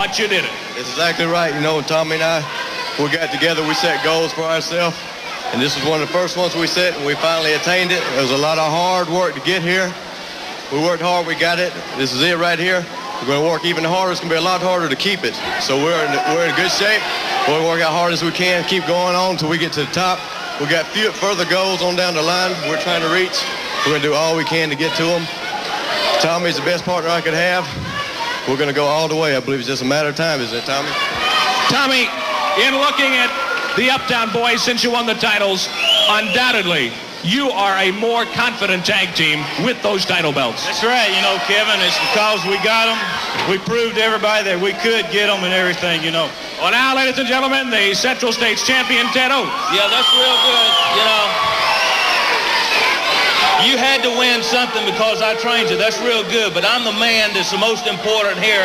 but you did it. That's exactly right. You know, Tommy and I, we got together, we set goals for ourselves, and this was one of the first ones we set, and we finally attained it. It was a lot of hard work to get here. We worked hard, we got it. This is it right here. We're going to work even harder. It's going to be a lot harder to keep it. So we're in good shape. We're going to work as hard as we can, keep going on until we get to the top. We got further goals on down the line we're trying to reach. We're going to do all we can to get to them. Tommy's the best partner I could have. We're going to go all the way. I believe it's just a matter of time, isn't it, Tommy? Tommy, in looking at the Uptown Boys since you won the titles, undoubtedly, you are a more confident tag team with those title belts. That's right, you know, Kevin. It's because we got them. We proved to everybody that we could get them and everything, you know. Well, now, ladies and gentlemen, the Central States champion, Ted Oates. Yeah, that's real good, you know. You had to win something because I trained you. That's real good, but I'm the man that's the most important here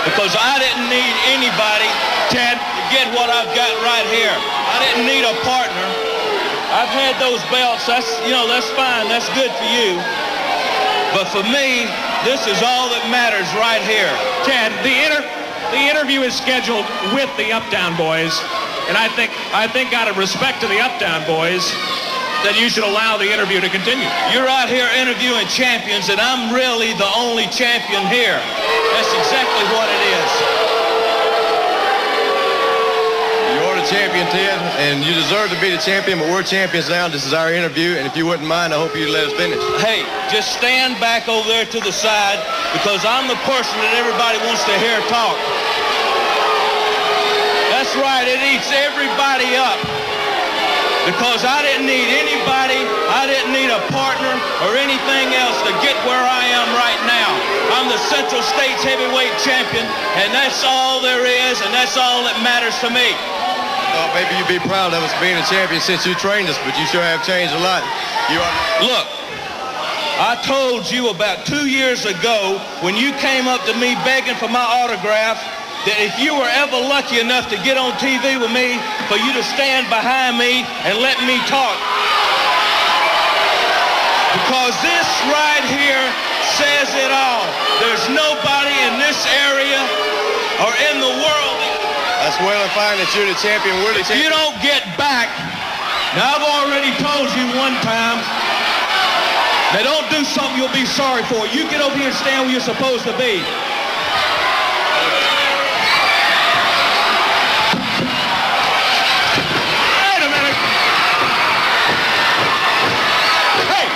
because I didn't need anybody, Ted, to get what I've got right here. I didn't need a partner. I've had those belts. That's fine. That's good for you. But for me, this is all that matters right here. Ted, the interview is scheduled with the Uptown Boys, and I think out of respect to the Uptown Boys, that you should allow the interview to continue. You're out here interviewing champions, and I'm really the only champion here. That's exactly what it is. Champion, Ted, and you deserve to be the champion, but we're champions now. This is our interview, and if you wouldn't mind, I hope you'd let us finish. Hey, just stand back over there to the side because I'm the person that everybody wants to hear talk. That's right, it eats everybody up because I didn't need anybody, I didn't need a partner or anything else to get where I am right now. I'm the Central States heavyweight champion, and that's all there is, and that's all that matters to me. Maybe you'd be proud of us being a champion since you trained us, but you sure have changed a lot. Look, I told you about 2 years ago when you came up to me begging for my autograph that if you were ever lucky enough to get on TV with me, for you to stand behind me and let me talk. Because this right here says it all. There's nobody in this area or in the world. That's well and fine that you're the champion. We're the champion. If you don't get back, now I've already told you one time, now don't do something you'll be sorry for. You get over here and stand where you're supposed to be. Wait a minute. Hey.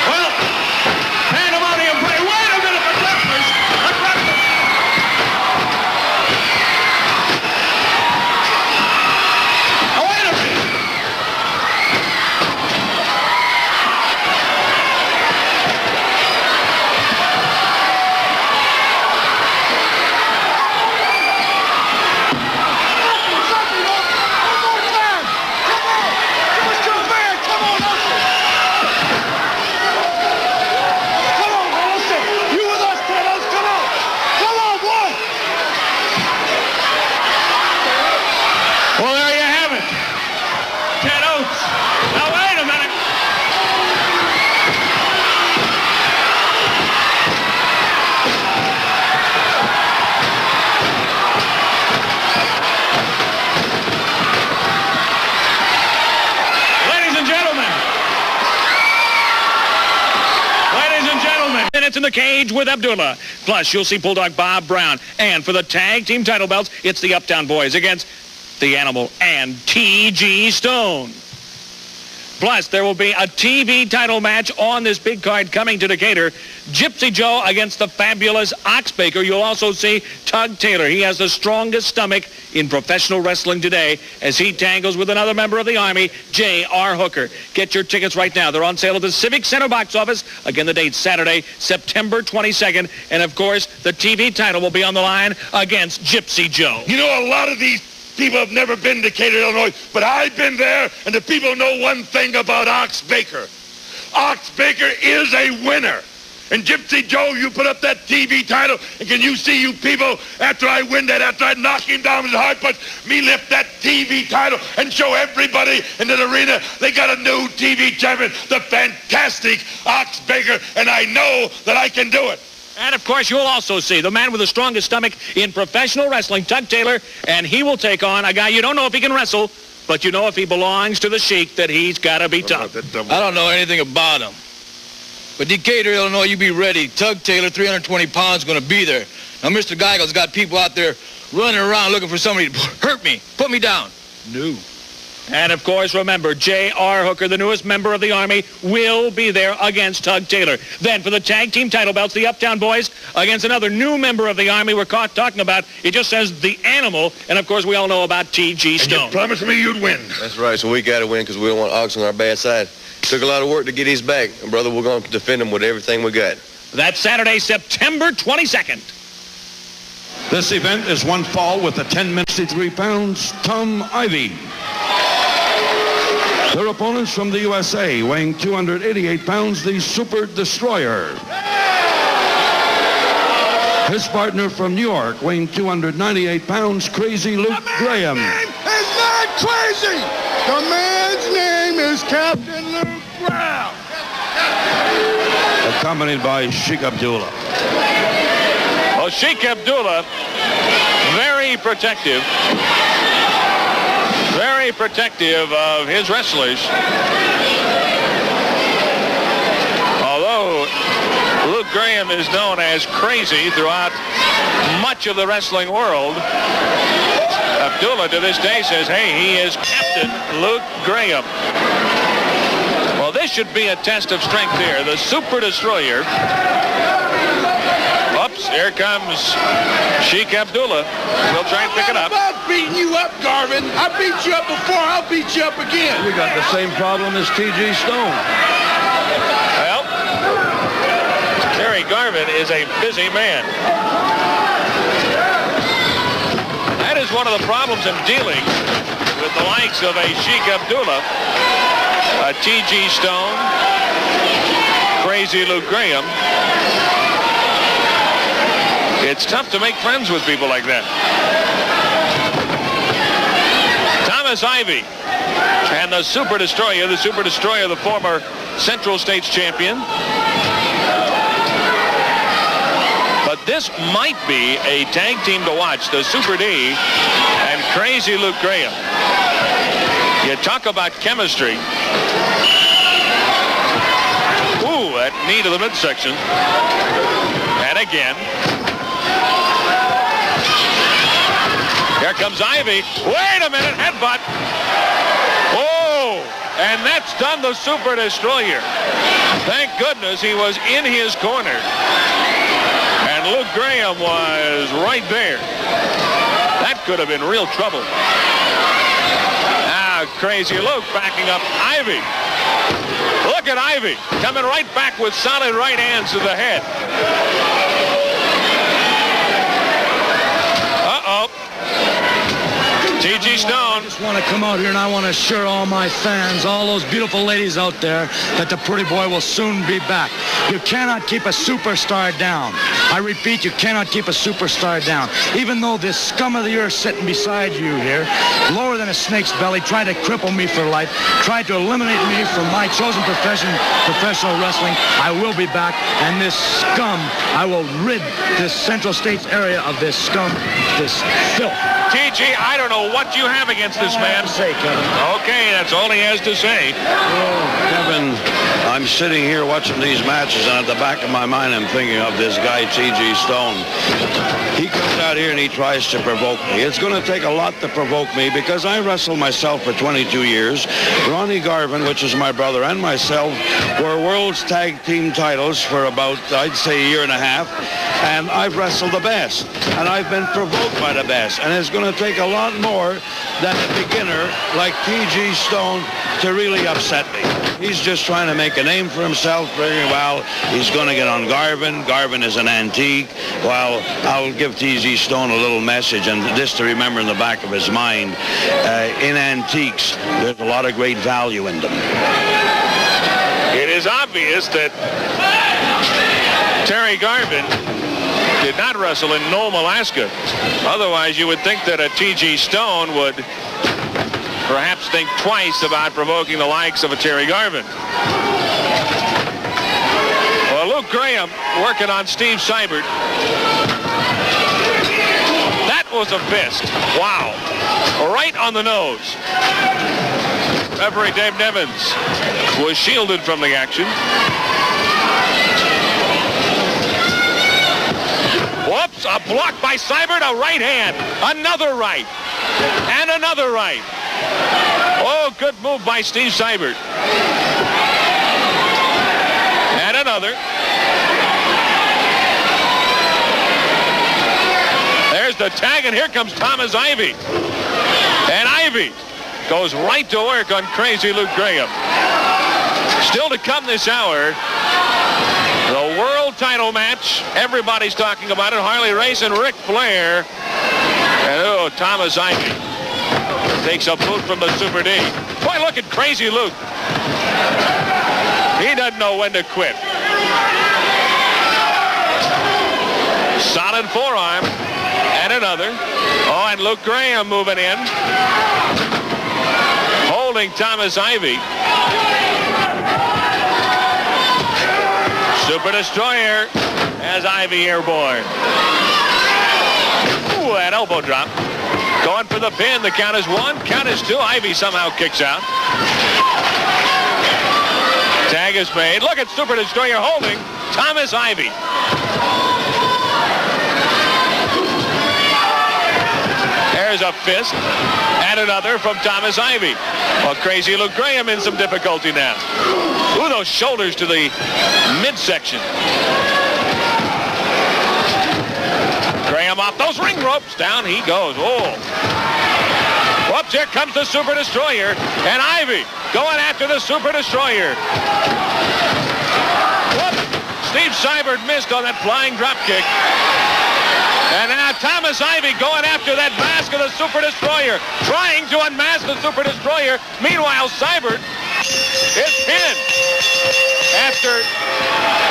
Well, pandemonium play. Wait a minute, the Clippers. Minutes in the cage with Abdullah. Plus, you'll see Bulldog Bob Brown. And for the tag team title belts, it's the Uptown Boys against the Animal and T.G. Stone. Plus, there will be a TV title match on this big card coming to Decatur. Gypsy Joe against the fabulous Ox Baker. You'll also see Tug Taylor. He has the strongest stomach in professional wrestling today as he tangles with another member of the Army, J.R. Hooker. Get your tickets right now. They're on sale at the Civic Center box office. Again, the date's Saturday, September 22nd. And, of course, the TV title will be on the line against Gypsy Joe. You know, a lot of these people have never been to Decatur, Illinois, but I've been there, and the people know one thing about Ox Baker. Ox Baker is a winner. And Gypsy Joe, you put up that TV title, and can you see you people, after I win that, after I knock him down with a hard punch, me lift that TV title and show everybody in the arena they got a new TV champion, the fantastic Ox Baker, and I know that I can do it. And, of course, you'll also see the man with the strongest stomach in professional wrestling, Tug Taylor, and he will take on a guy you don't know if he can wrestle, but you know if he belongs to the Sheik that he's got to be tough. I don't know anything about him. But Decatur, Illinois, you be ready. Tug Taylor, 320 pounds, going to be there. Now, Mr. Geigel's got people out there running around looking for somebody to hurt me. Put me down. No. And, of course, remember, J.R. Hooker, the newest member of the Army, will be there against Tug Taylor. Then for the tag team title belts, the Uptown Boys against another new member of the Army we're talking about. It just says The Animal. And, of course, we all know about T.G. Stone. And you promised me you'd win. That's right, so we got to win because we don't want Ox on our bad side. Took a lot of work to get his back. And, brother, we're going to defend him with everything we got. That's Saturday, September 22nd. This event is one fall with the 10 minutes, 63 pounds, Tom Ivy. Their opponents from the USA, weighing 288 pounds, the Super Destroyer. His partner from New York, weighing 298 pounds, Crazy Luke Graham. The man's name is not crazy. The man's name is Captain Luke Graham. Accompanied by Sheik Abdullah. Well, Sheik Abdullah, very protective of his wrestlers. Although Luke Graham is known as crazy throughout much of the wrestling world, Abdullah to this day says, hey, he is Captain Luke Graham. Well, this should be a test of strength here. The Super Destroyer. Oops, here comes Sheik Abdullah. We'll try and pick it up. I'm beating you up, Garvin. I beat you up before. I'll beat you up again. We got the same problem as T.G. Stone. Well, Terry Garvin is a busy man. That is one of the problems in dealing with the likes of a Sheik Abdullah, a T.G. Stone, Crazy Luke Graham. It's tough to make friends with people like that. Thomas Ivy and the Super Destroyer, the former Central States champion. But this might be a tag team to watch, the Super D and Crazy Luke Graham. You talk about chemistry. Ooh, that knee to the midsection. And again. Here comes Ivy. Wait a minute, headbutt. Oh, and that's done the Super Destroyer. Thank goodness he was in his corner. And Luke Graham was right there. That could have been real trouble. Now, Crazy Luke backing up Ivy. Look at Ivy coming right back with solid right hands to the head. Uh-oh. T.G. Stone. I just want to come out here and I want to assure all my fans, all those beautiful ladies out there, that the pretty boy will soon be back. You cannot keep a superstar down. I repeat, you cannot keep a superstar down. Even though this scum of the earth sitting beside you here, lower than a snake's belly, tried to cripple me for life, tried to eliminate me from my chosen profession, professional wrestling, I will be back. And this scum, I will rid this Central States area of this scum, this filth. T.G., I don't know what you have against this man. Say, Kevin. Okay, that's all he has to say. Oh, Kevin, I'm sitting here watching these matches, and at the back of my mind, I'm thinking of this guy, T.G. Stone. He comes out here and he tries to provoke me. It's going to take a lot to provoke me because I wrestled myself for 22 years. Ronnie Garvin, which is my brother, and myself were world's tag team titles for about, I'd say, a year and a half. And I've wrestled the best. And I've been provoked by the best. And it's going to take a lot more than a beginner like T.G. Stone to really upset me. He's just trying to make a name for himself. Very well, he's going to get on Garvin. Garvin is an antique. Well, I'll give T.G. Stone a little message, and this to remember in the back of his mind. In antiques, there's a lot of great value in them. It is obvious that Terry Garvin did not wrestle in Nome, Alaska. Otherwise, you would think that a T.G. Stone would perhaps think twice about provoking the likes of a Terry Garvin. Well, Luke Graham working on Steve Seibert. That was a fist. Wow. Right on the nose. Referee Dave Nevins was shielded from the action. Whoops, a block by Seibert, a right hand, another right, and another right. Oh, good move by Steve Seibert. And another. There's the tag, and here comes Thomas Ivy. And Ivy goes right to work on Crazy Luke Graham. Still to come this hour, the world title match. Everybody's talking about it. Harley Race and Ric Flair. And oh, Thomas Ivy takes a boot from the Super D. Boy, look at Crazy Luke. He doesn't know when to quit. Solid forearm. And another. Oh, and Luke Graham moving in. Holding Thomas Ivy. Super Destroyer has Ivy airborne. Ooh, that elbow drop. Going for the pin. The count is 1. Count is 2. Ivy somehow kicks out. Tag is made. Look at Super Destroyer holding Thomas Ivy. There's a fist. And another from Thomas Ivy. Well, Crazy Luke Graham in some difficulty now. Ooh, those shoulders to the midsection. Graham off those ring ropes. Down he goes. Oh. Whoops, here comes the Super Destroyer. And Ivy going after the Super Destroyer. Whoops. Steve Seibert missed on that flying drop kick. And now Thomas Ivy going after that mask of the Super Destroyer. Trying to unmask the Super Destroyer. Meanwhile, Seibert is pinned. After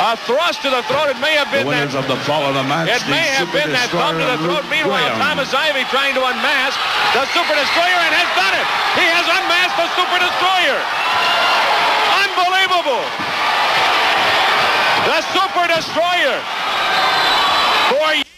a thrust to the throat, it may have been the winners of the fall of the match. It may have been that thumb to the throat. Meanwhile, Thomas Ivy trying to unmask the Super Destroyer and has done it. He has unmasked the Super Destroyer. Unbelievable. The Super Destroyer. For